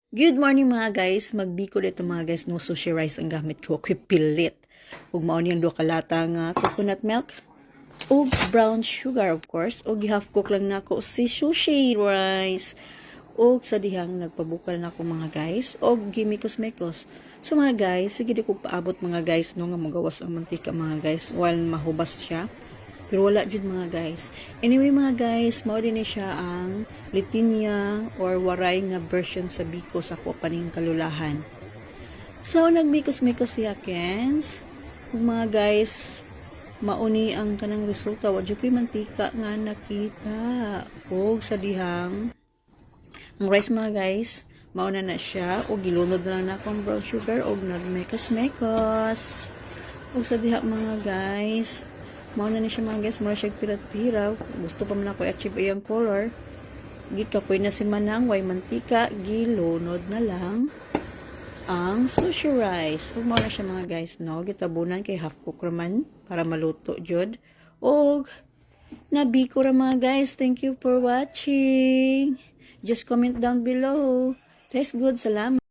Good morning mga guys, magbiko dito mga guys no sushi rice ang gamit ko, pipilit. Ug mao niyang duha ka lata nga coconut milk ug brown sugar of course, ug half cook lang nako si sushi rice. Ug sa dihang nagpabukal na ako mga guys og gimikos-mikos. So mga guys, sige di ko paabot mga guys no nga magawas ang mantika mga guys while mahubas siya. Pero wala dyan mga guys. Anyway mga guys, mao din siya ang litinya or waray nga version sa biko sa ko paning kalulahan. So nagbikos-mikos siya Kens. Ug mga guys, mauni ang kanang resulta. Wadyo ko'y mantika nga nakita. Ug sa dihang ang rice mga guys, mauna na siya. Ug gilunod na lang na akong brown sugar ug nagmekos-mekos. Ug sa diha mga guys, mauna na siya mga guys, mura siya tira-tira. Gusto pa man ako i-achieve iyang color. Gikapoy na si manang, way mantika, gilunod na lang ang sushi rice. Huwag mauna siya mga guys, no? Gitabunan kay half cook raman para maluto jud. Og nabiko ra mga guys. Thank you for watching. Just comment down below. Tastes good. Salamat.